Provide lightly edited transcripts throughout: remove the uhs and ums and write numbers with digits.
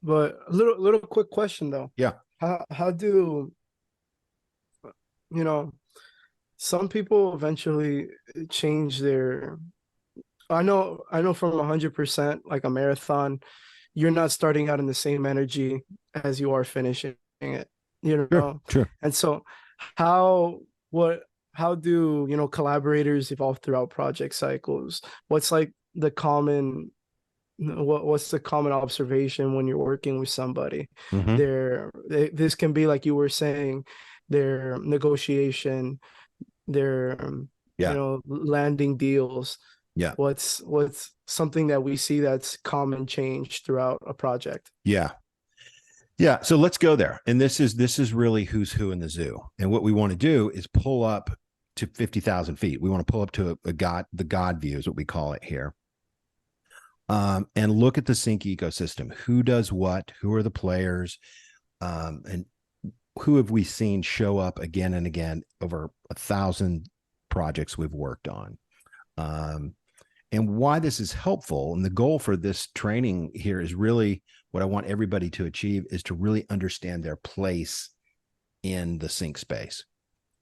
But a little quick question though. Yeah, How do you know some people eventually change their I know from 100% like a marathon, you're not starting out in the same energy as you are finishing it, you sure, know. sure. And so how what how do, collaborators evolve throughout project cycles? What's like the common what's the common observation when you're working with somebody? Hmm. This can be like you were saying, their negotiation, their Yeah, landing deals. yeah, What's something that we see that's common change throughout a project? yeah. Yeah, so let's go there. And this is really who's who in the zoo. And what we want to do is pull up to 50,000 feet. We want to pull up to a god, the God view is what we call it here. And look at the sync ecosystem. Who does what? Who are the players? And who have we seen show up again and again over 1,000 projects we've worked on? Um, and why this is helpful. And the goal for this training here is really what I want everybody to achieve is to really understand their place in the sync space.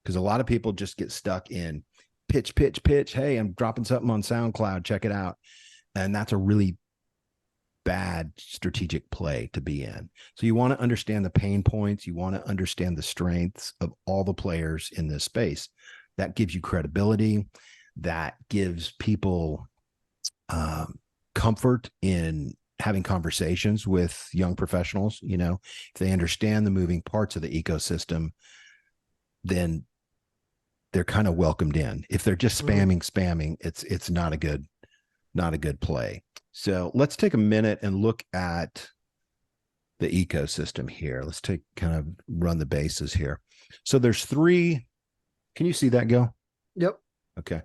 Because a lot of people just get stuck in pitch, pitch, pitch. Hey, I'm dropping something on SoundCloud. Check it out. And that's a really bad strategic play to be in. So you want to understand the pain points. You want to understand the strengths of all the players in this space. That gives you credibility. That gives people comfort in having conversations with young professionals. If they understand the moving parts of the ecosystem, then they're kind of welcomed in. If they're just Mhm. spamming, it's not a good play. So let's take a minute and look at the ecosystem here. Let's take kind of run the bases here. So there's three. Can you see that, Gil? Yep. Okay.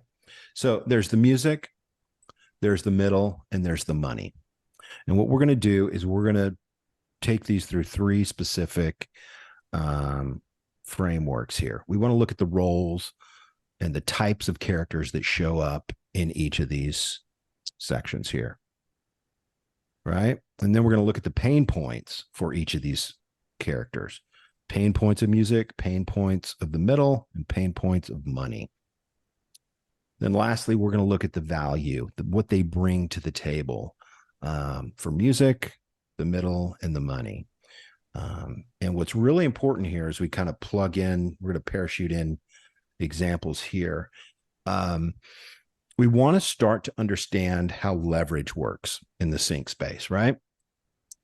So there's the music, there's the middle, and there's the money. And what we're going to do is we're going to take these through three specific um, frameworks here. We want to look at the roles and the types of characters that show up in each of these sections here. Right. And then we're going to look at the pain points for each of these characters: pain points of music, pain points of the middle, and pain points of money. Then lastly, we're going to look at the value, what they bring to the table for music, the middle, and the money. And what's really important here is we kind of plug in, we're going to parachute in examples here. We want to start to understand how leverage works in the sync space, right?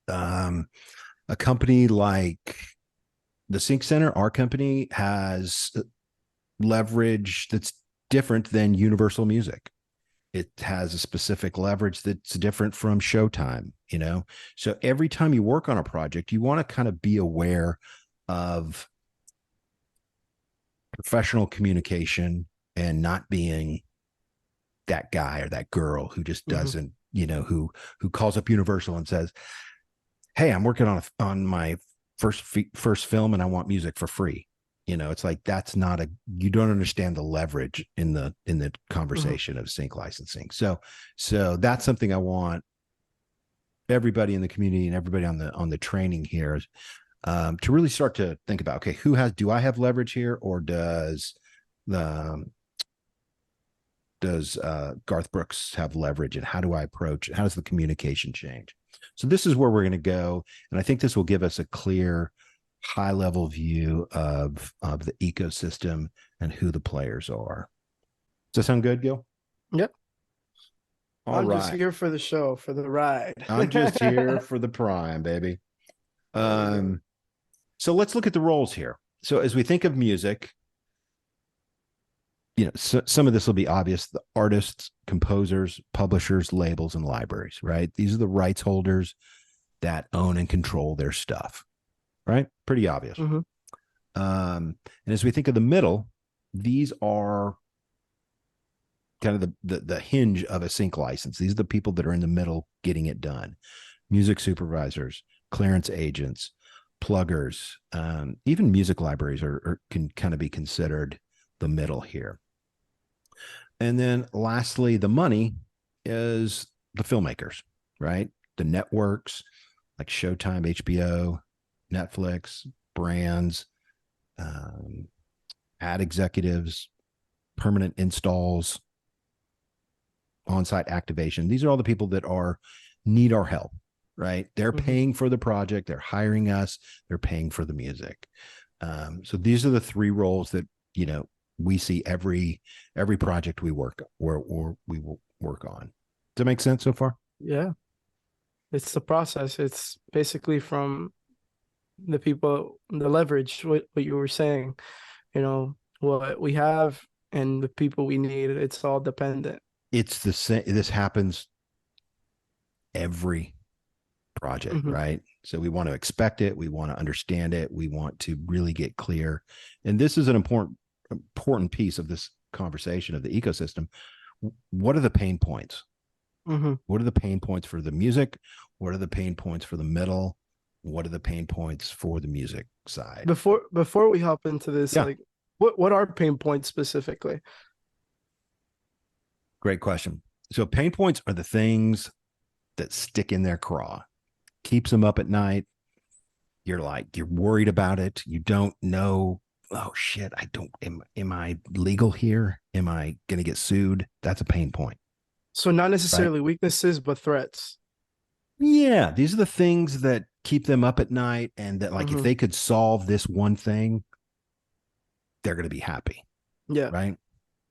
A company like the Sync Center, our company, has leverage that's different than Universal Music. It has a specific leverage that's different from Showtime. So every time you work on a project, you want to kind of be aware of professional communication and not being that guy or that girl who just Hmm. doesn't, who calls up Universal and says, "Hey, I'm working on my first film and I want music for free." It's like that's not you don't understand the leverage in the Hmm. conversation of sync licensing. So that's something I want everybody in the community and everybody on the training here to really start to think about. Okay, do I have leverage here, or the does Garth Brooks have leverage, and how do I approach it? How does the communication change? So this is where we're going to go, and I think this will give us a clear, high-level view of the ecosystem and who the players are. Does that sound good, Gil? Yep. All I'm just right. here for the show, for the ride. I'm just here for the prime, baby. There we go. Um, so let's look at the roles here. So as we think of music, some of this will be obvious: the artists, composers, publishers, labels, and libraries, right? These are the rights holders that own and control their stuff, right? Pretty obvious. Hmm. And as we think of the middle, these are kind of the hinge of a sync license. These are the people that are in the middle getting it done: music supervisors, clearance agents, pluggers, even music libraries can kind of be considered the middle here. And then lastly, the money is the filmmakers, right? The networks, like Showtime, HBO, Netflix, brands, um, ad executives, permanent installs, on-site activation. These are all the people that need our help, right? They're Hmm. paying for the project, they're hiring us, they're paying for the music. So these are the three roles that we see every project we work or we will work on. Does that make sense so far? Yeah, it's the process. It's basically from the people, the leverage, what you were saying, what we have and the people we need. It's all dependent. It's the same. This happens every project, Hmm. right? So we want to expect it, we want to understand it, we want to really get clear. And this is an important piece of this conversation of the ecosystem. What are the pain points? Hmm. What are the pain points for the music? What are the pain points for the middle? What are the pain points for the music side? Before we hop into this, Yeah, like, what are pain points specifically? great question. So pain points are the things that stick in their craw, keeps them up at night. You're worried about it. You don't know, oh shit, I don't am I legal here? Am I going to get sued? That's a pain point, So not right? necessarily weaknesses, but threats. Yeah, these are the things that keep them up at night, and that, like, if Hmm. they could solve this one thing, they're going to be happy, Yeah. right?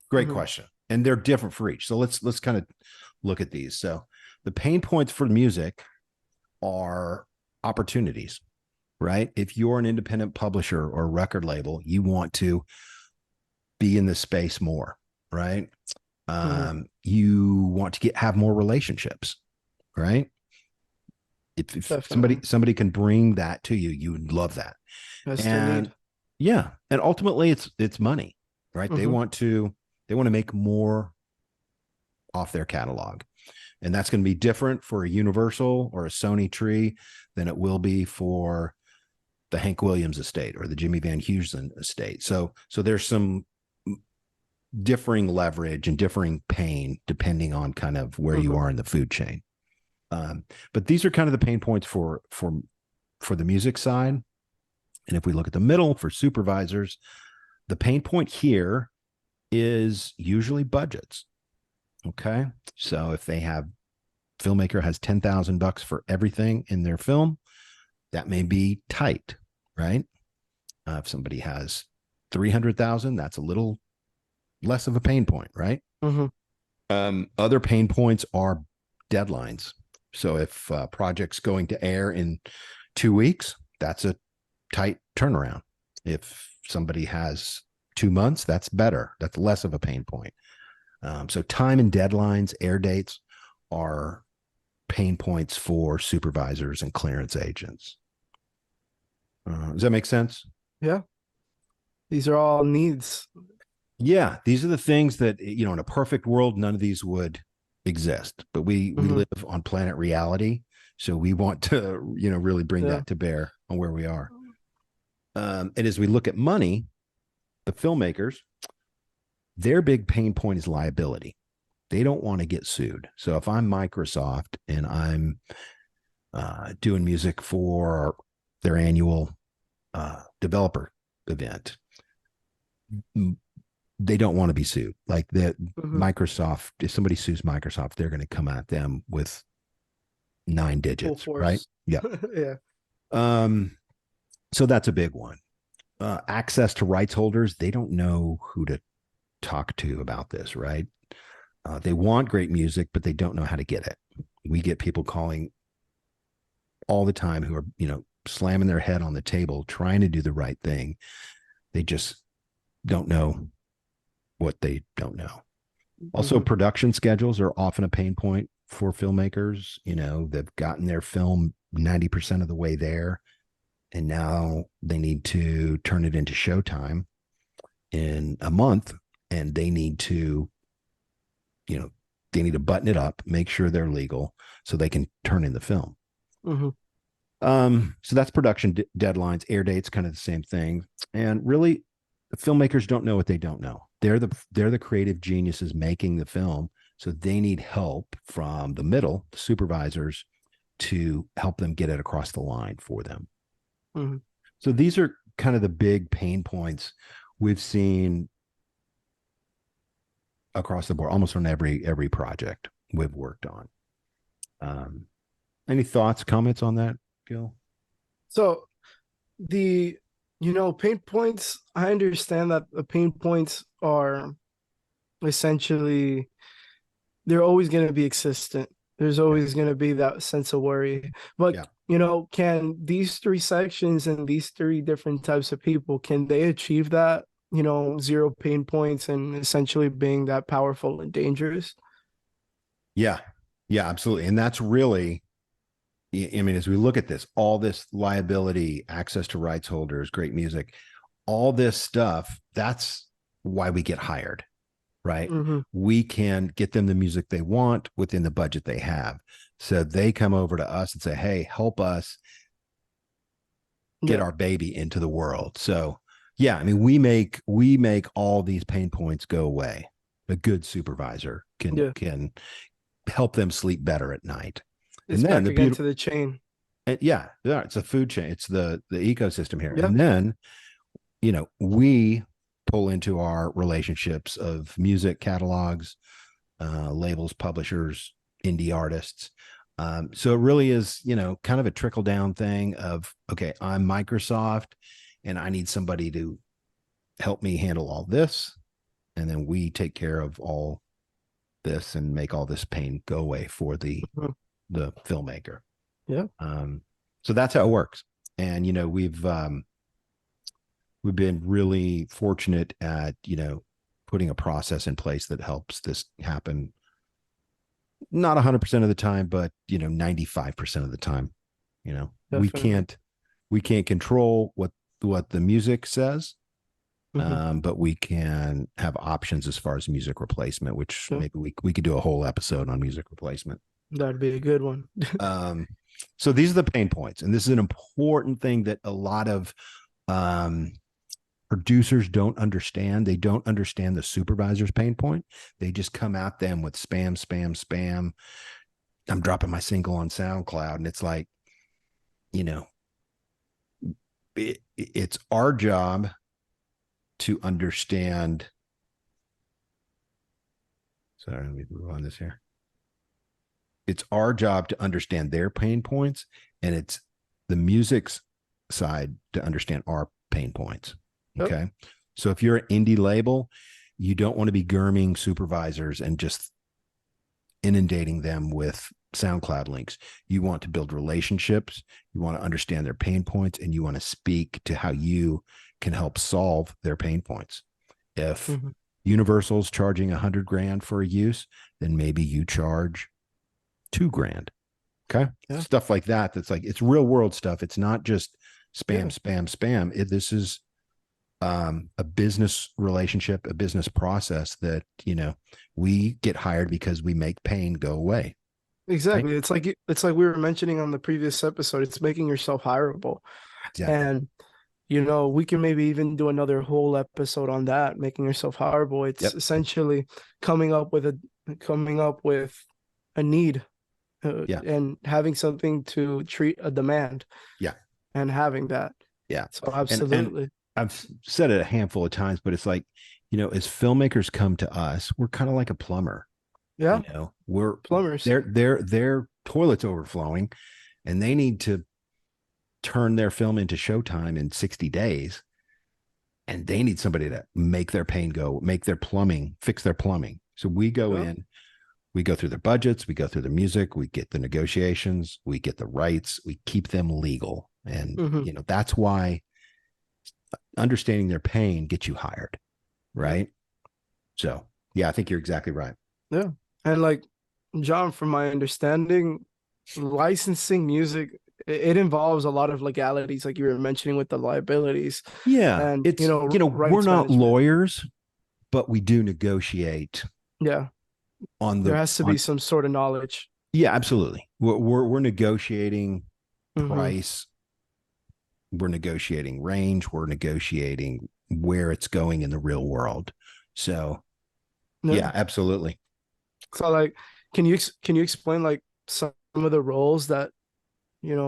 Great Hmm. question. And they're different for each. So let's kind of look at these. So the pain points for music are opportunities, right? If you're an independent publisher or record label, you want to be in the space more, right? Hmm. You want to have more relationships, right? If Definitely. somebody can bring that to you, you would love that. That's the And need. yeah, and ultimately it's money, right? They Hmm. want to make more off their catalog. And that's going to be different for a Universal or a Sony Tree than it will be for the Hank Williams estate or the Jimmy Van Heusen estate. So there's some differing leverage and differing pain depending on kind of where you Hmm. are in the food chain. But these are kind of the pain points for the music side. And if we look at the middle for supervisors, the pain point here is usually budgets. Okay. So if they have filmmaker has $10,000 for everything in their film, that may be tight, right? If somebody has 300,000, that's a little less of a pain point, right? Hmm. Other pain points are deadlines. So if a project's going to air in 2 weeks, that's a tight turnaround. If somebody has 2 months, that's better. That's less of a pain point. So time and deadlines, air dates are pain points for supervisors and clearance agents. Does that make sense? Yeah. These are all needs. Yeah, these are the things that, in a perfect world, none of these would exist. But we Hmm. live on planet reality, so we want to really bring Yeah. that to bear on where we are. And as we look at money, the filmmakers, their big pain point is liability. They don't want to get sued. So if I'm Microsoft and I'm doing music for their annual developer event, they don't want to be sued. Like that, Hmm. Microsoft, if somebody sues Microsoft, they're going to come at them with 9 Full digits, right? force. Yeah. Yeah. Um, so that's a big one. Access to rights holders, they don't know who to talk to about this, right? They want great music, but they don't know how to get it. We get people calling all the time who are, slamming their head on the table, trying to do the right thing. They just don't know what they don't know. Also, Hmm. production schedules are often a pain point for filmmakers. They've gotten their film 90% of the way there, and now they need to turn it into showtime in a month, and they need to, button it up, make sure they're legal so they can turn in the film. Hmm. So that's production deadlines, air dates, kind of the same thing. And really, the filmmakers don't know what they don't know. They're the creative geniuses making the film, so they need help from the middle, the supervisors, to help them get it across the line for them. Mm-hmm. So these are kind of the big pain points we've seen across the board, almost on every project we've worked on. Any thoughts, comments on that, Gil? So the pain points, I understand that the pain points are essentially, they're always going to be existent. There's Yeah. always going to be that sense of worry. But Yeah. can these three sections and these three different types of people, can they achieve that, zero pain points and essentially being that powerful and dangerous? Yeah. Yeah, absolutely. And that's really, I mean, as we look at this, all this liability, access to rights holders, great music, all this stuff, that's why we get hired, right? Mm-hmm. We can get them the music they want within the budget they have. So they come over to us and say, hey, help us get Yeah. our baby into the world. So yeah, I mean, we make all these pain points go away. A good supervisor Yeah. can help them sleep better at night. It's And then back the again beautiful, to the chain. yeah, it's a food chain. It's the ecosystem here. Yeah. And then, we pull into our relationships of music catalogs, labels, publishers, indie artists. So it really is, kind of a trickle down thing of, okay, I'm Microsoft and I need somebody to help me handle all this. And then we take care of all this and make all this pain go away for the Mhm. filmmaker. Yeah. So that's how it works. And, we've been really fortunate at, putting a process in place that helps this happen. Not 100% of the time, but, 95% of the time, we Definitely. can't control what the music says. Mm-hmm. But we can have options as far as music replacement, which Yeah. maybe we could do a whole episode on music replacement. That'd be a good one. Um, so these are the pain points, and this is an important thing that a lot of producers don't understand. They don't understand the supervisor's pain point. They just come at them with spam, spam, spam. I'm dropping my single on SoundCloud, and it's like, it's our job to understand. Sorry, let me move on this here. It's our job to understand their pain points, and it's the music's side to understand our pain points. Yep. Okay. So if you're an indie label, you don't want to be gurming supervisors and just inundating them with SoundCloud links. You want to build relationships. You want to understand their pain points, and you want to speak to how you can help solve their pain points. If Mm-hmm. Universal's charging $100,000 for a use, then maybe you charge $2,000. Okay. Yeah. Stuff like that. That's like, it's real world stuff. It's not just spam, Yeah. spam, spam. This is a business relationship, a business process that, we get hired because we make pain go away. Exactly. Right? It's like we were mentioning on the previous episode. It's making yourself hireable. Exactly. And we can maybe even do another whole episode on that, making yourself hireable. It's Yep. essentially coming up with a need, Yeah. and having something to treat a demand. Yeah. And having that. Yeah. So And absolutely. I've said it a handful of times, but it's like, as filmmakers come to us, we're kind of like a plumber. Yeah. We're Plumbers. their toilet's overflowing and they need to turn their film into Showtime in 60 days. And they need somebody to make their pain go, fix their plumbing. So we go Yeah. in, we go through their budgets, we go through the music, we get the negotiations, we get the rights, we keep them legal. And, Mm-hmm. that's why understanding their pain gets you hired. Right. So, yeah, I think you're exactly right. Yeah. And like, John, from my understanding, licensing music, it involves a lot of legalities, like you were mentioning with the liabilities Yeah. and, It's, we're rights not management. lawyers, but we do negotiate Yeah. on There has to be some sort of knowledge. yeah, absolutely. We're negotiating Mm-hmm. price. We're negotiating range. We're negotiating where it's going in the real world. So Yeah. yeah, absolutely. So like, can you explain like some of the roles that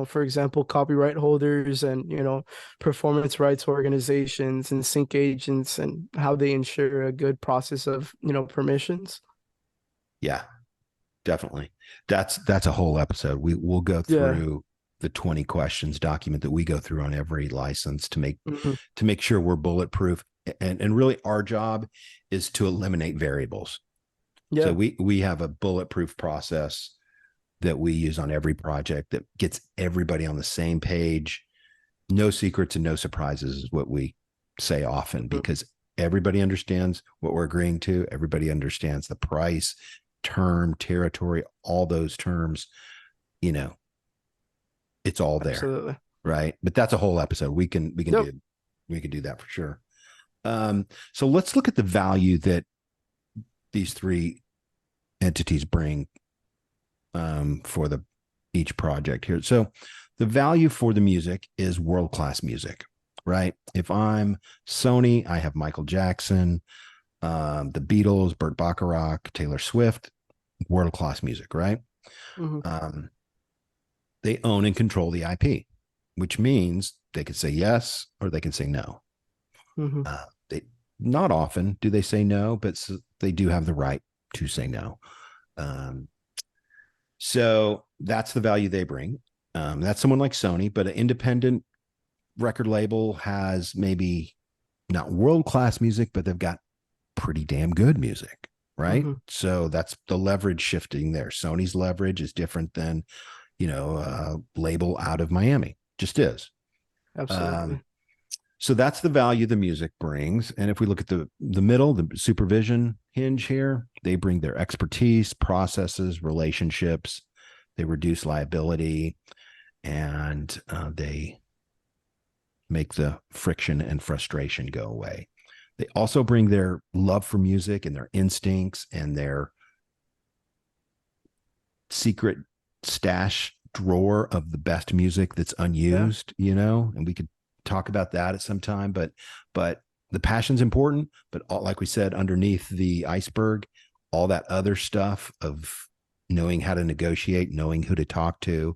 for example, copyright holders and, performance rights organizations and sync agents and how they ensure a good process of, permissions. Yeah, definitely. That's a whole episode. We'll go Yeah. through the 20 questions document that we go through on every license Hmm. to make sure we're bulletproof. And really our job is to eliminate variables. So Yeah. we have a bulletproof process that we use on every project that gets everybody on the same page. No secrets and no surprises is what we say often, Hmm. because everybody understands what we're agreeing to. Everybody understands the price, term, territory, all those terms, you know, it's all there. Absolutely. Right. But that's a whole episode. Yep. We can do that for sure. So let's look at the value that these three entities bring for the each project here. So the value for the music is world-class music, right? If I'm Sony, I have Michael Jackson, the Beatles, Burt Bacharach, Taylor Swift, world-class music, right? Hmm. Um, they own and control the IP, which means they can say yes or they can say no. Hmm. They not often do they say no, but they do have the right to say no. Um, so that's the value they bring. That's someone like Sony, but an independent record label has maybe not world class music, but they've got pretty damn good music, right? Hmm. So that's the leverage shifting there. Sony's leverage is different than, a label out of Miami, just is. Um, Absolutely. so that's the value the music brings. And if we look at the middle, the supervision hinge here, they bring their expertise, processes, relationships. They reduce liability, and they make the friction and frustration go away. They also bring their love for music and their instincts and their secret stash drawer of the best music that's Yeah. unused, and we could talk about that at some time, but the passion's important, but like we said, underneath the iceberg, all that other stuff of knowing how to negotiate, knowing who to talk to,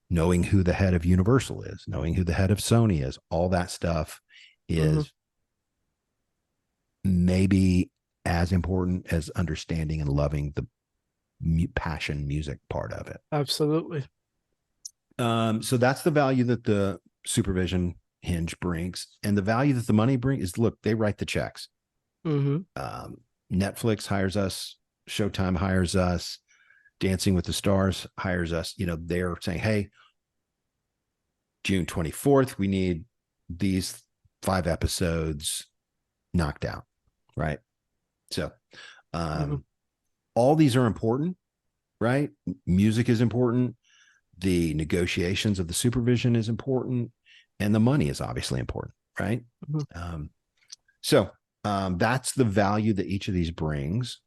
knowing who the head of Universal is, knowing who the head of Sony is, all that stuff Hmm. is maybe as important as understanding and loving the passion music part of it. Absolutely. So that's the value that the supervision hinge brings. And the value that the money brings is, look, they write the checks. Hmm. Netflix hires us, Showtime hires us, Dancing with the Stars hires us. They're saying, hey, June 24th, we need these 5 episodes knocked out. Right. So Hmm. all these are important, right? Music is important. The negotiations of the supervision is important, and the money is obviously important, right? Hmm. Um, so that's the value that each of these brings.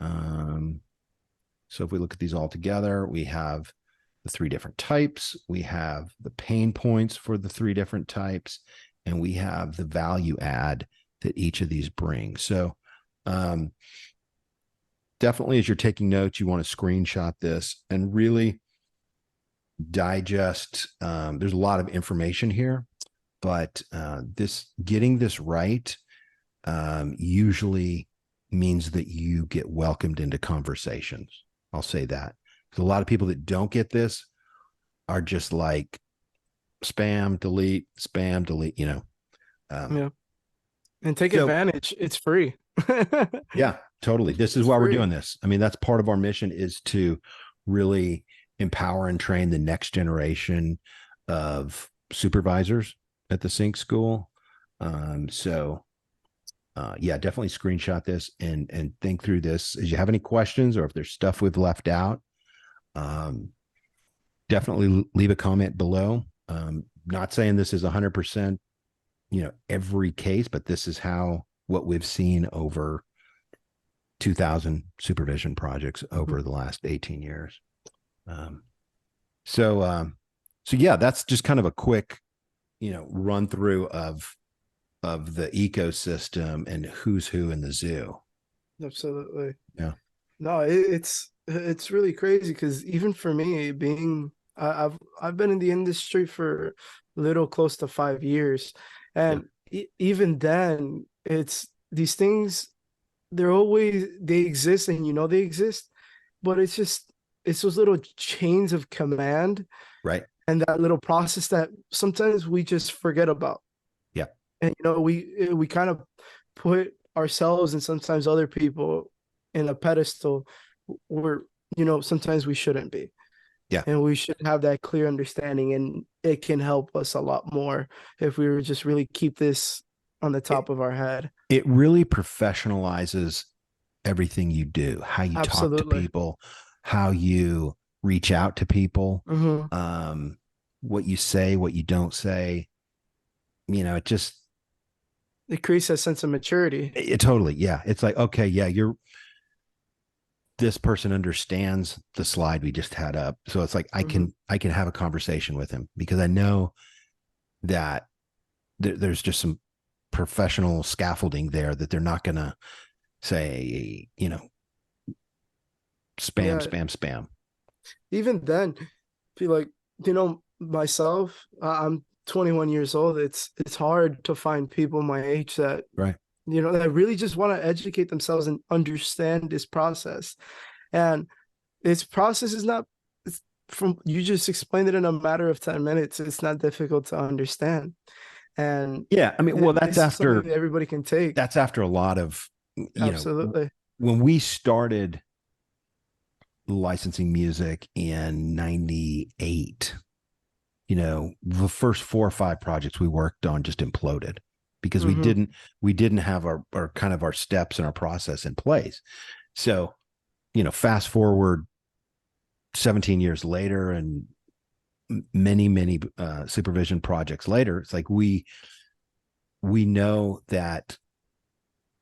So if we look at these all together, we have the 3 different types, we have the pain points for the 3 different types, and we have the value add that each of these bring. So definitely, as you're taking notes, you want to screenshot this and really digest. There's a lot of information here, but getting this right usually means that you get welcomed into conversations. I'll say that, because a lot of people that don't get this are just like spam, delete. Yeah. And take So advantage. It's free. yeah, totally. This is It's why we're free. doing this. I mean, that's part of our mission, is to really empower and train the next generation of supervisors at the sync school. Yeah, definitely screenshot this and think through this. As you have any questions, or if there's stuff we've left out, um, definitely leave a comment below. Not saying this is 100%, every case, but this is what we've seen over 2,000 supervision projects Mhm. over the last 18 years. Um, so, um, so yeah, that's just kind of a quick, run through of the ecosystem and who's who in the zoo. Absolutely. Yeah. No, it's really crazy because even for me, being I've been in the industry for a little close to 5 years, Yeah. and even then, it's these things. They exist, and they exist, but it's those little chains of command Right. and that little process that sometimes we just forget about. Yeah. And we kind of put ourselves and sometimes other people in a pedestal where sometimes we shouldn't be, Yeah. and we should have that clear understanding, and it can help us a lot more if we were just really keep this on the It, top of our head. it really professionalizes everything you do, how you talk to Absolutely. people, how you reach out to people, Hmm. um, what you say, what you don't say. It just, It creates a sense of maturity. it totally, yeah. It's like, okay, yeah, this person understands the slide we just had up. So it's like, Hmm. I can have a conversation with him because I know that there's just some professional scaffolding there that they're not going to say, spam, Yeah. spam, spam. Even then, feel like myself. I'm 21 years old. It's hard to find people my age that Right. that really just want to educate themselves and understand this process. And this process is not. It's from you just explained it in a matter of 10 minutes. It's not difficult to understand, and Yeah. I mean, well, this is something that everybody can take. that's after a lot of, Absolutely. when we started licensing music in 98, the first 4 or 5 projects we worked on just imploded because Hmm. we didn't have our kind of our steps and our process in place. So, fast forward 17 years later and many supervision projects later, it's like we know that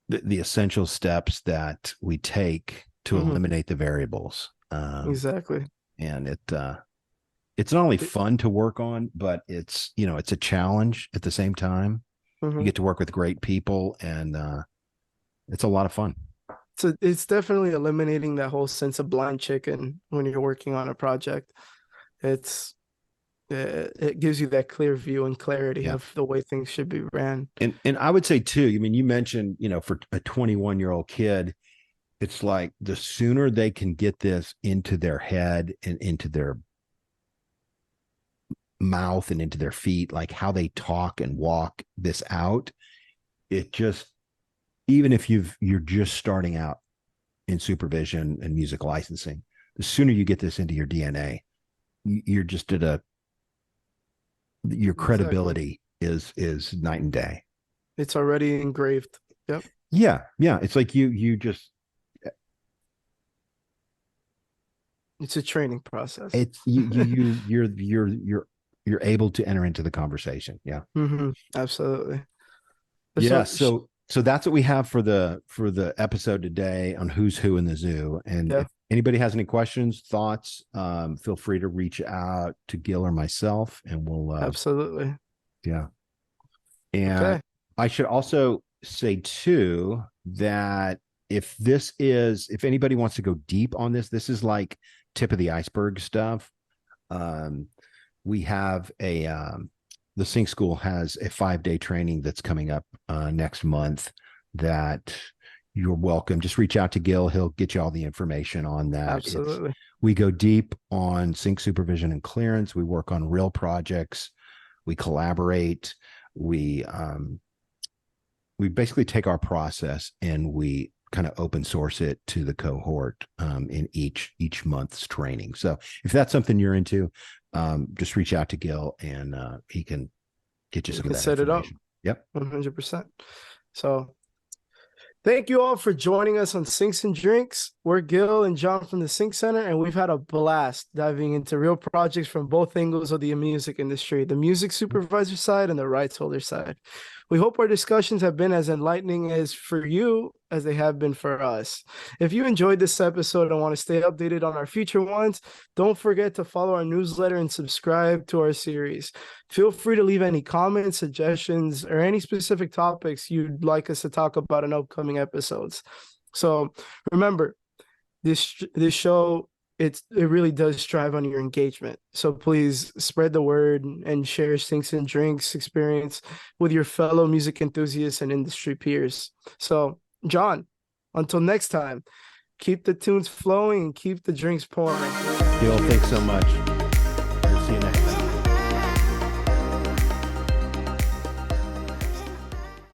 the essential steps that we take to Hmm. eliminate the variables. Exactly. And it's not only It, fun to work on, but it's a challenge at the same time. You mhm. get to work with great people, and it's a lot of fun. So it's definitely eliminating that whole sense of blind chicken when you're working on a project. It's it gives you that clear view and clarity Yeah. of the way things should be ran. And I would say too, I mean, you mentioned, for a 21-year-old kid, it's like the sooner they can get this into their head and into their mouth and into their feet, like how they talk and walk this out, it just, even if you're just starting out in supervision and music licensing, the sooner you get this into your DNA, you're just at your Exactly. credibility is night and day. It's already engraved. Yep. Yeah, yeah. It's like you just, It's a training process. it's you're able to enter into the conversation. Yeah. Absolutely. Yeah. So So that's what we have for the episode today on who's who in the zoo. And yeah, if anybody has any questions, thoughts, feel free to reach out to Gil or myself, and we'll absolutely. yeah. And Okay. I should also say too that if anybody wants to go deep on this is like tip of the iceberg stuff. Um, we have the Sync School has a 5-day training that's coming up next month that you're welcome. Just reach out to Gil. He'll get you all the information on that. Absolutely. We go deep on sync supervision and clearance. We work on real projects. We collaborate. We basically take our process and we kind of open source it to the cohort in each month's training. So if that's something you're into, just reach out to Gil and he can get you We some of can that set it up information. Yep. 100%. So thank you all for joining us on Sinks and Drinks. We're Gil and John from the Sync Center, and we've had a blast diving into real projects from both angles of the music industry, the music supervisor side and the rights holder side. We hope our discussions have been as enlightening as for you as they have been for us. If you enjoyed this episode and want to stay updated on our future ones, don't forget to follow our newsletter and subscribe to our series. Feel free to leave any comments, suggestions, or any specific topics you'd like us to talk about in upcoming episodes. So remember, this show it really does strive on your engagement. So please spread the word and share Stinks and Drinks experience with your fellow music enthusiasts and industry peers. So, John, until next time, keep the tunes flowing and keep the drinks pouring. Gil, thanks so much. We'll see you next